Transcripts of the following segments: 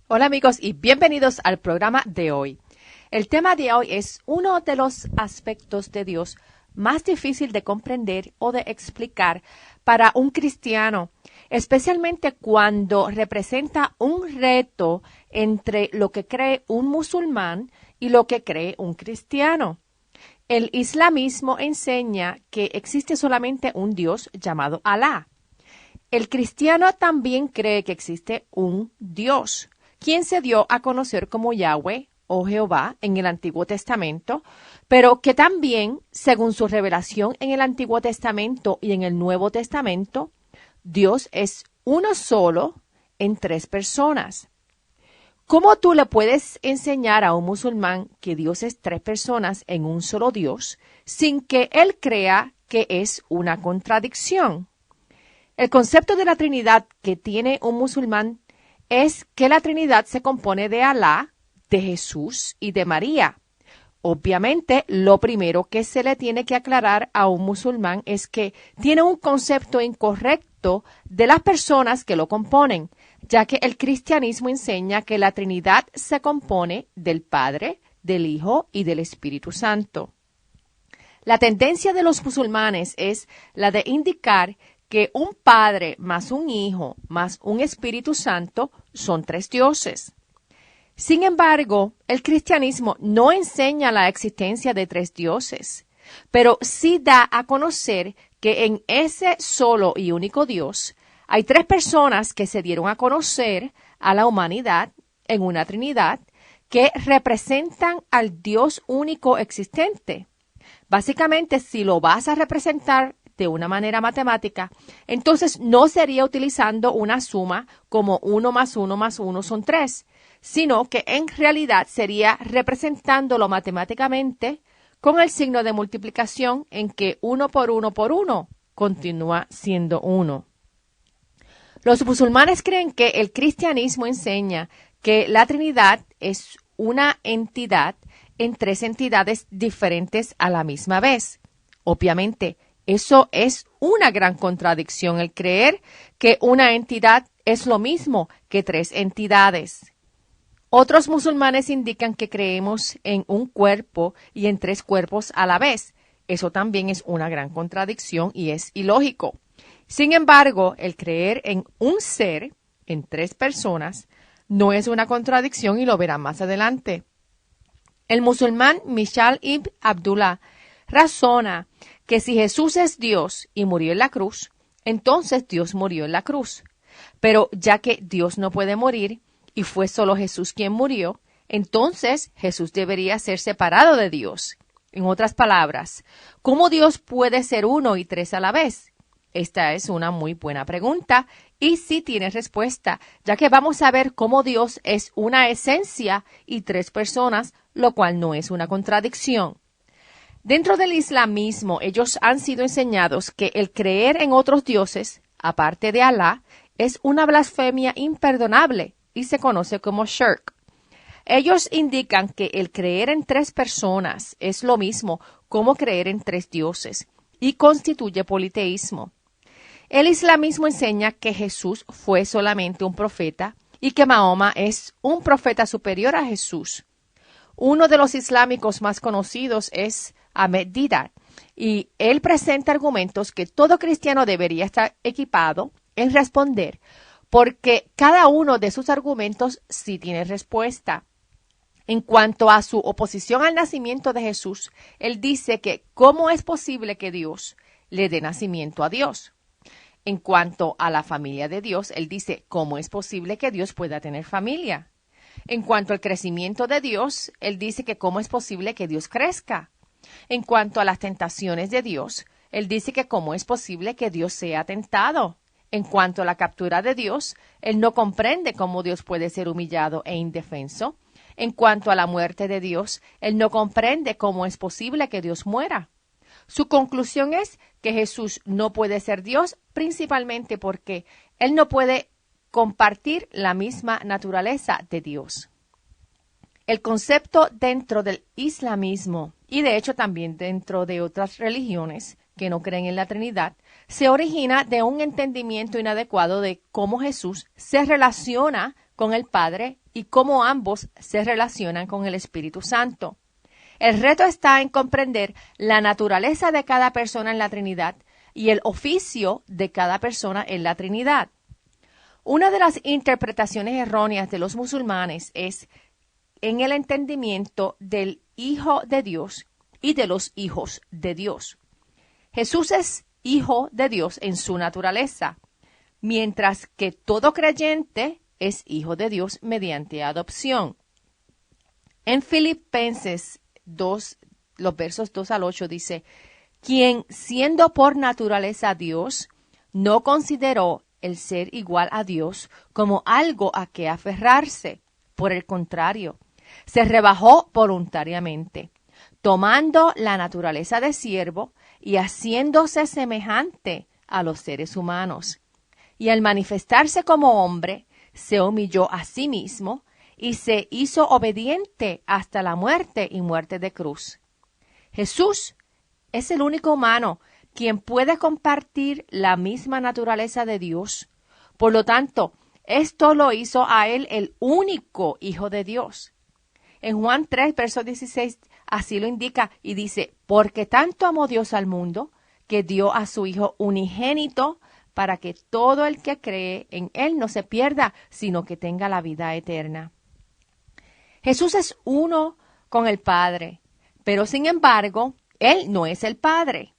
Hola amigos y bienvenidos al programa de hoy. El tema de hoy es uno de los aspectos de Dios más difícil de comprender o de explicar para un cristiano, especialmente cuando representa un reto entre lo que cree un musulmán y lo que cree un cristiano. El islamismo enseña que existe solamente un Dios llamado Alá. El cristiano también cree que existe un Dios, quien se dio a conocer como Yahweh o Jehová en el Antiguo Testamento, pero que también, según su revelación en el Antiguo Testamento y en el Nuevo Testamento, Dios es uno solo en tres personas. ¿Cómo tú le puedes enseñar a un musulmán que Dios es tres personas en un solo Dios sin que él crea que es una contradicción? El concepto de la Trinidad que tiene un musulmán es que la Trinidad se compone de Alá, de Jesús y de María. Obviamente, lo primero que se le tiene que aclarar a un musulmán es que tiene un concepto incorrecto de las personas que lo componen, ya que el cristianismo enseña que la Trinidad se compone del Padre, del Hijo y del Espíritu Santo. La tendencia de los musulmanes es la de indicar que un Padre más un Hijo más un Espíritu Santo son tres dioses. Sin embargo, el cristianismo no enseña la existencia de tres dioses, pero sí da a conocer que en ese solo y único Dios hay tres personas que se dieron a conocer a la humanidad en una Trinidad que representan al Dios único existente. Básicamente, si lo vas a representar de una manera matemática, entonces no sería utilizando una suma como 1 más 1 más 1 son 3, sino que en realidad sería representándolo matemáticamente con el signo de multiplicación en que 1 por 1 por 1 continúa siendo 1. Los musulmanes creen que el cristianismo enseña que la Trinidad es una entidad en tres entidades diferentes a la misma vez. Obviamente, eso es una gran contradicción, el creer que una entidad es lo mismo que tres entidades. Otros musulmanes indican que creemos en un cuerpo y en tres cuerpos a la vez. Eso también es una gran contradicción y es ilógico. Sin embargo, el creer en un ser, en tres personas, no es una contradicción y lo verán más adelante. El musulmán Mishal ibn Abdullah razona que si Jesús es Dios y murió en la cruz, entonces Dios murió en la cruz. Pero ya que Dios no puede morir y fue solo Jesús quien murió, entonces Jesús debería ser separado de Dios. En otras palabras, ¿cómo Dios puede ser uno y tres a la vez? Esta es una muy buena pregunta y sí tiene respuesta, ya que vamos a ver cómo Dios es una esencia y tres personas, lo cual no es una contradicción. Dentro del islamismo, ellos han sido enseñados que el creer en otros dioses, aparte de Alá, es una blasfemia imperdonable y se conoce como shirk. Ellos indican que el creer en tres personas es lo mismo como creer en tres dioses y constituye politeísmo. El islamismo enseña que Jesús fue solamente un profeta y que Mahoma es un profeta superior a Jesús. Uno de los islámicos más conocidos es Ahmed Didat, y él presenta argumentos que todo cristiano debería estar equipado en responder, porque cada uno de sus argumentos sí tiene respuesta. En cuanto a su oposición al nacimiento de Jesús, él dice que ¿cómo es posible que Dios le dé nacimiento a Dios? En cuanto a la familia de Dios, él dice ¿cómo es posible que Dios pueda tener familia? En cuanto al crecimiento de Dios, él dice que cómo es posible que Dios crezca. En cuanto a las tentaciones de Dios, él dice que cómo es posible que Dios sea tentado. En cuanto a la captura de Dios, él no comprende cómo Dios puede ser humillado e indefenso. En cuanto a la muerte de Dios, él no comprende cómo es posible que Dios muera. Su conclusión es que Jesús no puede ser Dios, principalmente porque él no puede compartir la misma naturaleza de Dios. El concepto dentro del islamismo y de hecho también dentro de otras religiones que no creen en la Trinidad, se origina de un entendimiento inadecuado de cómo Jesús se relaciona con el Padre y cómo ambos se relacionan con el Espíritu Santo. El reto está en comprender la naturaleza de cada persona en la Trinidad y el oficio de cada persona en la Trinidad. Una de las interpretaciones erróneas de los musulmanes es en el entendimiento del Hijo de Dios y de los hijos de Dios. Jesús es Hijo de Dios en su naturaleza, mientras que todo creyente es hijo de Dios mediante adopción. En Filipenses 2, los versos 2 al 8 dice, quien siendo por naturaleza Dios, no consideró el ser igual a Dios como algo a que aferrarse. Por el contrario, se rebajó voluntariamente, tomando la naturaleza de siervo y haciéndose semejante a los seres humanos. Y al manifestarse como hombre, se humilló a sí mismo y se hizo obediente hasta la muerte y muerte de cruz. Jesús es el único humano quien puede compartir la misma naturaleza de Dios. Por lo tanto, esto lo hizo a él el único Hijo de Dios. En Juan 3, verso 16, así lo indica y dice, porque tanto amó Dios al mundo, que dio a su Hijo unigénito, para que todo el que cree en Él no se pierda, sino que tenga la vida eterna. Jesús es uno con el Padre, pero sin embargo, Él no es el Padre.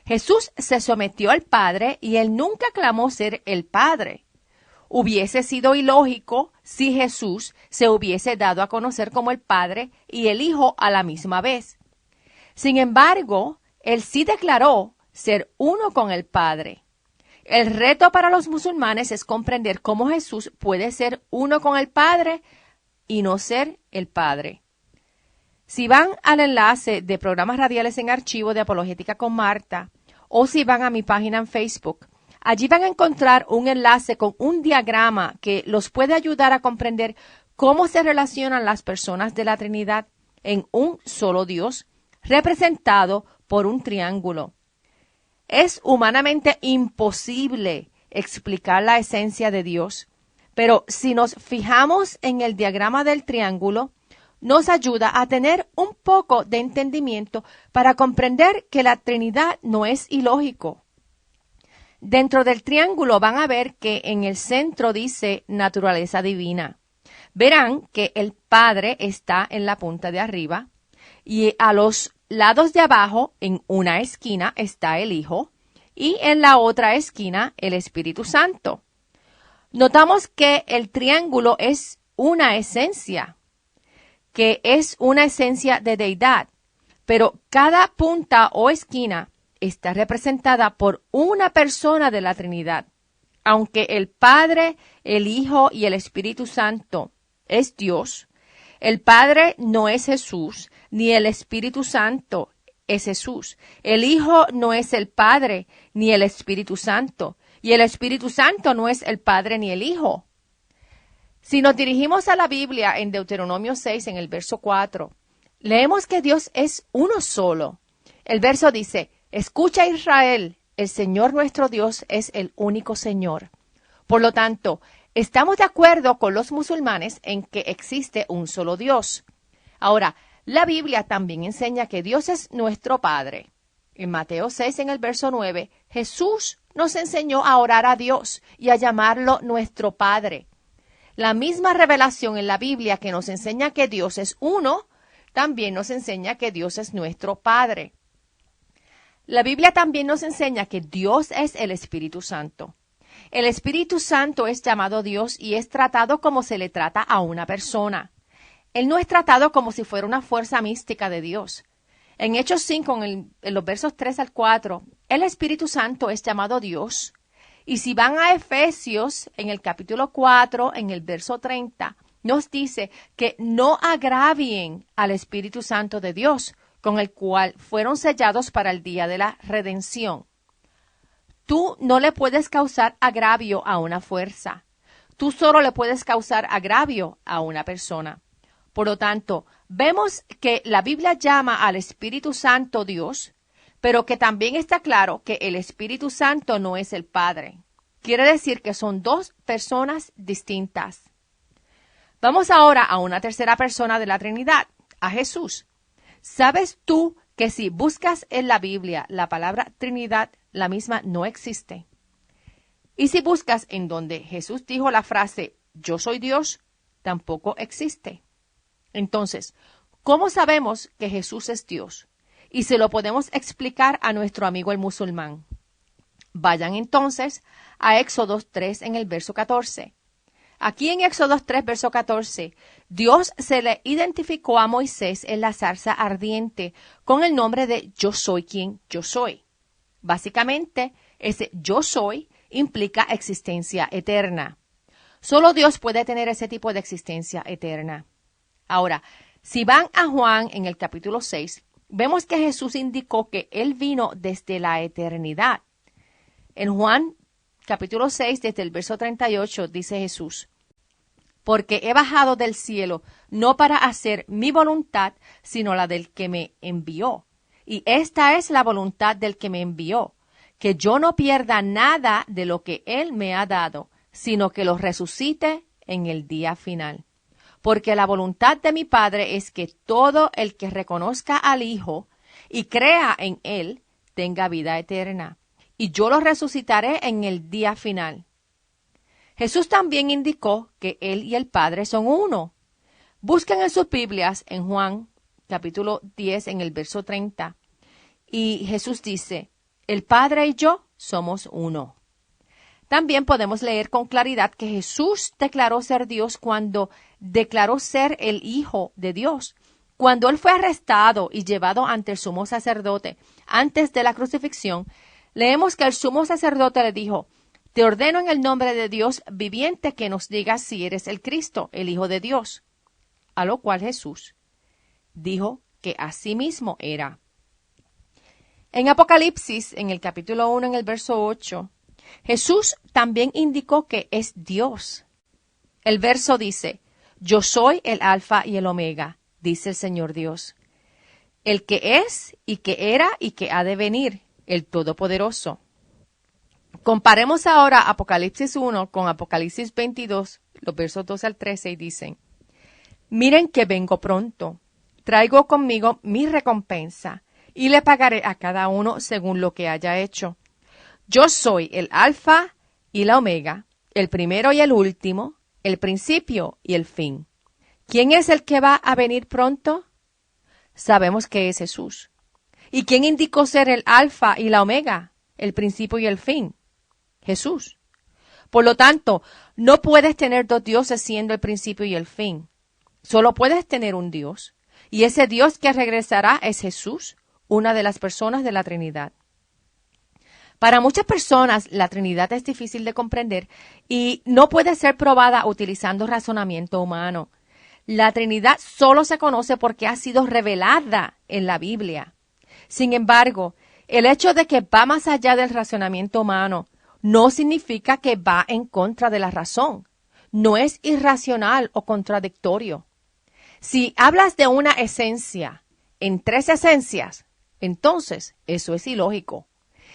Jesús se sometió al Padre y Él nunca clamó ser el Padre. Hubiese sido ilógico si Jesús se hubiese dado a conocer como el Padre y el Hijo a la misma vez. Sin embargo, Él sí declaró ser uno con el Padre. El reto para los musulmanes es comprender cómo Jesús puede ser uno con el Padre y no ser el Padre. Si van al enlace de programas radiales en archivo de Apologética con Marta, o si van a mi página en Facebook, allí van a encontrar un enlace con un diagrama que los puede ayudar a comprender cómo se relacionan las personas de la Trinidad en un solo Dios, representado por un triángulo. Es humanamente imposible explicar la esencia de Dios, pero si nos fijamos en el diagrama del triángulo, nos ayuda a tener un poco de entendimiento para comprender que la Trinidad no es ilógico. Dentro del triángulo van a ver que en el centro dice naturaleza divina. Verán que el Padre está en la punta de arriba y a los lados de abajo, en una esquina, está el Hijo y en la otra esquina el Espíritu Santo. Notamos que el triángulo es una esencia, que es una esencia de deidad, pero cada punta o esquina está representada por una persona de la Trinidad. Aunque el Padre, el Hijo y el Espíritu Santo es Dios, el Padre no es Jesús, ni el Espíritu Santo es Jesús. El Hijo no es el Padre, ni el Espíritu Santo, y el Espíritu Santo no es el Padre ni el Hijo. Si nos dirigimos a la Biblia en Deuteronomio 6, en el verso 4, leemos que Dios es uno solo. El verso dice, escucha Israel, el Señor nuestro Dios es el único Señor. Por lo tanto, estamos de acuerdo con los musulmanes en que existe un solo Dios. Ahora, la Biblia también enseña que Dios es nuestro Padre. En Mateo 6, en el verso 9, Jesús nos enseñó a orar a Dios y a llamarlo nuestro Padre. La misma revelación en la Biblia que nos enseña que Dios es uno, también nos enseña que Dios es nuestro Padre. La Biblia también nos enseña que Dios es el Espíritu Santo. El Espíritu Santo es llamado Dios y es tratado como se le trata a una persona. Él no es tratado como si fuera una fuerza mística de Dios. En Hechos 5, en los versos 3 al 4, el Espíritu Santo es llamado Dios. Y si van a Efesios, en el capítulo 4, en el verso 30, nos dice que no agravien al Espíritu Santo de Dios, con el cual fueron sellados para el día de la redención. Tú no le puedes causar agravio a una fuerza. Tú solo le puedes causar agravio a una persona. Por lo tanto, vemos que la Biblia llama al Espíritu Santo Dios, pero que también está claro que el Espíritu Santo no es el Padre. Quiere decir que son dos personas distintas. Vamos ahora a una tercera persona de la Trinidad, a Jesús. ¿Sabes tú que si buscas en la Biblia la palabra Trinidad, la misma no existe? Y si buscas en donde Jesús dijo la frase yo soy Dios, tampoco existe. Entonces, ¿cómo sabemos que Jesús es Dios? Y se lo podemos explicar a nuestro amigo el musulmán. Vayan entonces a Éxodo 3 en el verso 14. Aquí en Éxodo 3, verso 14, Dios se le identificó a Moisés en la zarza ardiente con el nombre de yo soy quien yo soy. Básicamente, ese yo soy implica existencia eterna. Solo Dios puede tener ese tipo de existencia eterna. Ahora, si van a Juan en el capítulo 6, vemos que Jesús indicó que Él vino desde la eternidad. En Juan capítulo 6, desde el verso 38, dice Jesús, porque he bajado del cielo no para hacer mi voluntad, sino la del que me envió. Y esta es la voluntad del que me envió, que yo no pierda nada de lo que Él me ha dado, sino que lo resucite en el día final. Porque la voluntad de mi Padre es que todo el que reconozca al Hijo y crea en Él tenga vida eterna, y yo lo resucitaré en el día final. Jesús también indicó que Él y el Padre son uno. Busquen en sus Biblias en Juan capítulo 10 en el verso 30. Y Jesús dice, el Padre y yo somos uno. También podemos leer con claridad que Jesús declaró ser Dios cuando declaró ser el Hijo de Dios. Cuando Él fue arrestado y llevado ante el sumo sacerdote antes de la crucifixión, leemos que el sumo sacerdote le dijo, te ordeno en el nombre de Dios viviente que nos digas si eres el Cristo, el Hijo de Dios. A lo cual Jesús dijo que así mismo era. En Apocalipsis, en el capítulo 1, en el verso 8, Jesús también indicó que es Dios. El verso dice, yo soy el Alfa y el Omega, dice el Señor Dios, el que es y que era y que ha de venir, el Todopoderoso. Comparemos ahora Apocalipsis 1 con Apocalipsis 22, los versos 2 al 13, y dicen, miren que vengo pronto, traigo conmigo mi recompensa, y le pagaré a cada uno según lo que haya hecho. Yo soy el Alfa y la Omega, el primero y el último, el principio y el fin. ¿Quién es el que va a venir pronto? Sabemos que es Jesús. ¿Y quién indicó ser el Alfa y la Omega, el principio y el fin? Jesús. Por lo tanto, no puedes tener dos dioses siendo el principio y el fin. Solo puedes tener un Dios. Y ese Dios que regresará es Jesús, una de las personas de la Trinidad. Para muchas personas, la Trinidad es difícil de comprender y no puede ser probada utilizando razonamiento humano. La Trinidad solo se conoce porque ha sido revelada en la Biblia. Sin embargo, el hecho de que va más allá del razonamiento humano no significa que va en contra de la razón. No es irracional o contradictorio. Si hablas de una esencia en tres esencias, entonces eso es ilógico.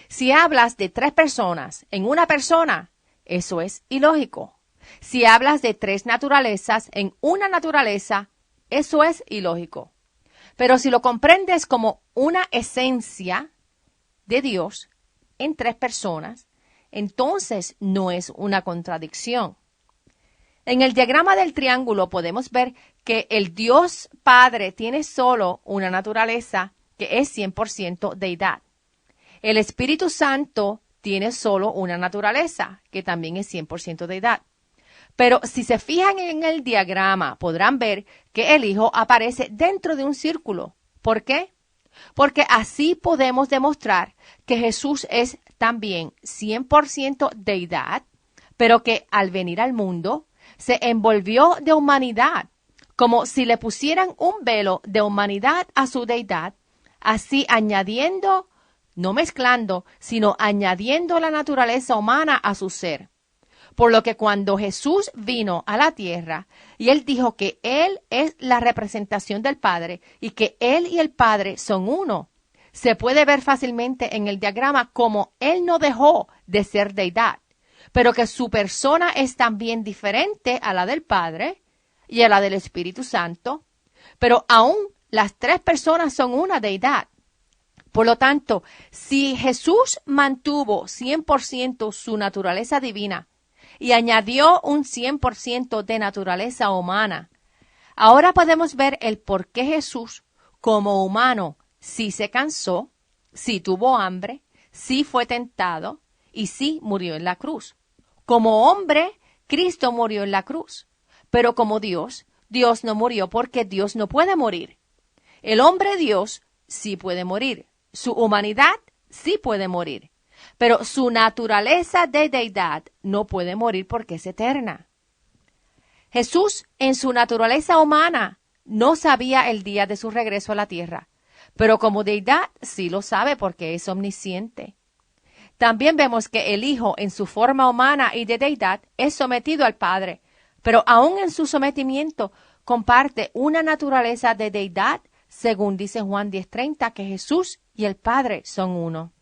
Si hablas de tres personas en una persona, eso es ilógico. Si hablas de tres naturalezas en una naturaleza, eso es ilógico. Pero si lo comprendes como una esencia de Dios en tres personas, entonces no es una contradicción. En el diagrama del triángulo podemos ver que el Dios Padre tiene solo una naturaleza que es 100% deidad. El Espíritu Santo tiene solo una naturaleza que también es 100% deidad. Pero si se fijan en el diagrama, podrán ver que el Hijo aparece dentro de un círculo. ¿Por qué? Porque así podemos demostrar que Jesús es también 100% deidad, pero que al venir al mundo se envolvió de humanidad, como si le pusieran un velo de humanidad a su deidad, así añadiendo, no mezclando, sino añadiendo la naturaleza humana a su ser. Por lo que cuando Jesús vino a la tierra y Él dijo que Él es la representación del Padre y que Él y el Padre son uno, se puede ver fácilmente en el diagrama como Él no dejó de ser deidad, pero que su persona es también diferente a la del Padre y a la del Espíritu Santo, pero aún las tres personas son una deidad. Por lo tanto, si Jesús mantuvo 100% su naturaleza divina y añadió un 100% de naturaleza humana, ahora podemos ver el por qué Jesús, como humano, sí se cansó, sí tuvo hambre, sí fue tentado y sí murió en la cruz. Como hombre, Cristo murió en la cruz, pero como Dios, Dios no murió porque Dios no puede morir. El hombre Dios sí puede morir. Su humanidad sí puede morir, pero su naturaleza de deidad no puede morir porque es eterna. Jesús, en su naturaleza humana, no sabía el día de su regreso a la tierra, pero como deidad sí lo sabe porque es omnisciente. También vemos que el Hijo, en su forma humana y de deidad, es sometido al Padre, pero aún en su sometimiento comparte una naturaleza de deidad, según dice Juan 10:30, que Jesús y el Padre son uno.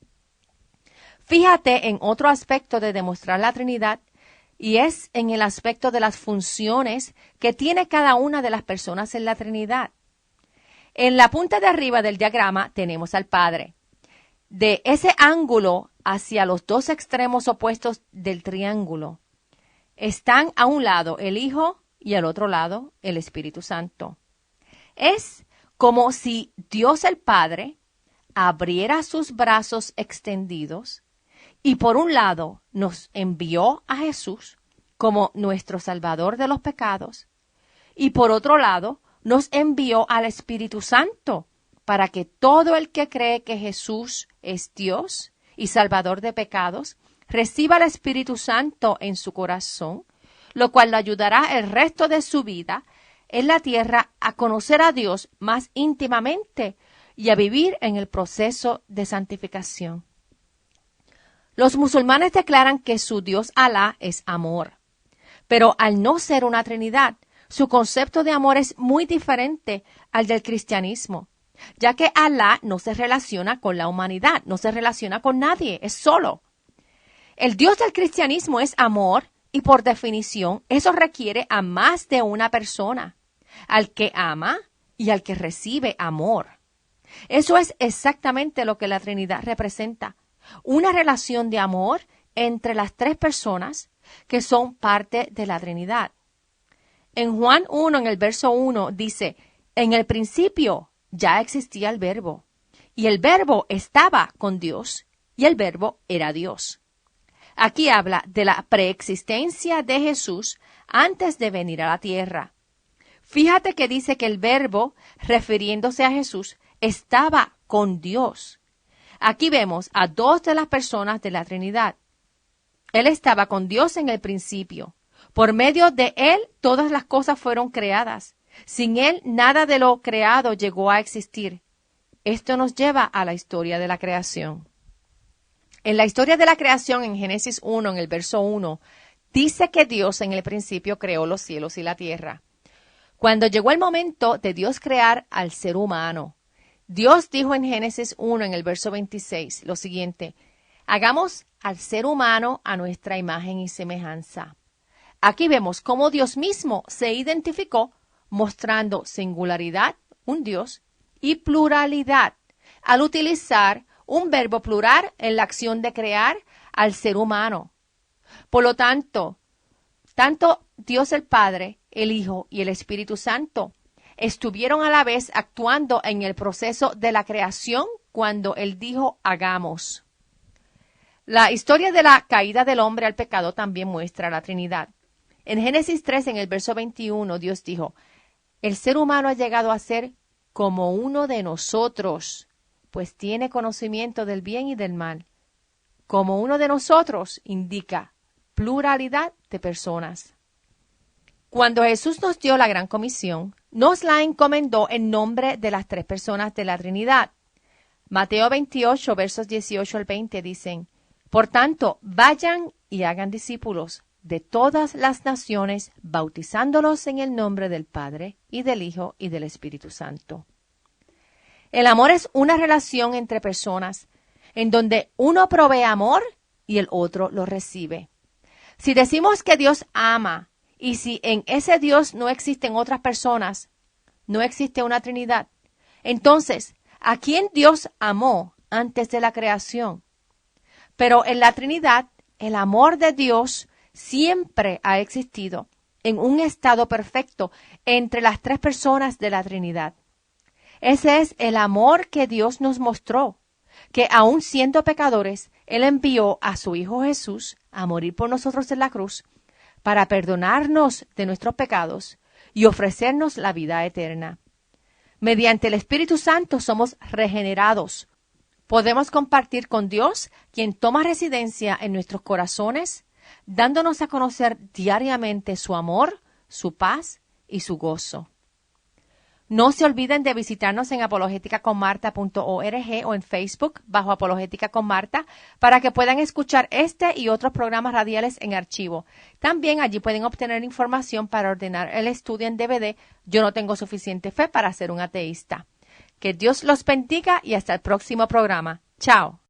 Fíjate en otro aspecto de demostrar la Trinidad, y es en el aspecto de las funciones que tiene cada una de las personas en la Trinidad. En la punta de arriba del diagrama tenemos al Padre. De ese ángulo hacia los dos extremos opuestos del triángulo están a un lado el Hijo y al otro lado el Espíritu Santo. Es como si Dios el Padre abriera sus brazos extendidos y por un lado nos envió a Jesús como nuestro Salvador de los pecados y por otro lado nos envió al Espíritu Santo para que todo el que cree que Jesús es Dios y Salvador de pecados reciba el Espíritu Santo en su corazón, lo cual lo ayudará el resto de su vida en la tierra a conocer a Dios más íntimamente y a vivir en el proceso de santificación. Los musulmanes declaran que su Dios Alá es amor, pero al no ser una Trinidad, su concepto de amor es muy diferente al del cristianismo, ya que Alá no se relaciona con la humanidad, no se relaciona con nadie, es solo. El Dios del cristianismo es amor y por definición eso requiere a más de una persona, al que ama y al que recibe amor. Eso es exactamente lo que la Trinidad representa, una relación de amor entre las tres personas que son parte de la Trinidad. En Juan 1, en el verso 1, dice, en el principio ya existía el Verbo, y el Verbo estaba con Dios, y el Verbo era Dios. Aquí habla de la preexistencia de Jesús antes de venir a la tierra. Fíjate que dice que el Verbo, refiriéndose a Jesús, estaba con Dios. Aquí vemos a dos de las personas de la Trinidad. Él estaba con Dios en el principio. Por medio de Él todas las cosas fueron creadas. Sin Él nada de lo creado llegó a existir. Esto nos lleva a la historia de la creación. En la historia de la creación, en Génesis 1, en el verso 1, dice que Dios en el principio creó los cielos y la tierra. Cuando llegó el momento de Dios crear al ser humano, Dios dijo en Génesis 1, en el verso 26, lo siguiente, hagamos al ser humano a nuestra imagen y semejanza. Aquí vemos cómo Dios mismo se identificó mostrando singularidad, un Dios, y pluralidad, al utilizar un verbo plural en la acción de crear al ser humano. Por lo tanto Dios el Padre, el Hijo y el Espíritu Santo estuvieron a la vez actuando en el proceso de la creación cuando Él dijo hagamos. La historia de la caída del hombre al pecado también muestra la Trinidad. En Génesis 3, en el verso 21, Dios dijo, el ser humano ha llegado a ser como uno de nosotros, pues tiene conocimiento del bien y del mal. Como uno de nosotros indica pluralidad de personas. Cuando Jesús nos dio la gran comisión, nos la encomendó en nombre de las tres personas de la Trinidad. Mateo 28, versos 18 al 20 dicen, por tanto, vayan y hagan discípulos de todas las naciones, bautizándolos en el nombre del Padre, y del Hijo, y del Espíritu Santo. El amor es una relación entre personas, en donde uno provee amor y el otro lo recibe. Si decimos que Dios ama Y si en ese Dios no existen otras personas, no existe una Trinidad, entonces, ¿a quién Dios amó antes de la creación? Pero en la Trinidad, el amor de Dios siempre ha existido en un estado perfecto entre las tres personas de la Trinidad. Ese es el amor que Dios nos mostró, que aun siendo pecadores, Él envió a su Hijo Jesús a morir por nosotros en la cruz para perdonarnos de nuestros pecados y ofrecernos la vida eterna. Mediante el Espíritu Santo somos regenerados. Podemos compartir con Dios, quien toma residencia en nuestros corazones, dándonos a conocer diariamente su amor, su paz y su gozo. No se olviden de visitarnos en apologeticaconmarta.org o en Facebook bajo Apologética con Marta para que puedan escuchar este y otros programas radiales en archivo. También allí pueden obtener información para ordenar el estudio en DVD Yo no tengo suficiente fe para ser un ateísta. Que Dios los bendiga y hasta el próximo programa. Chao.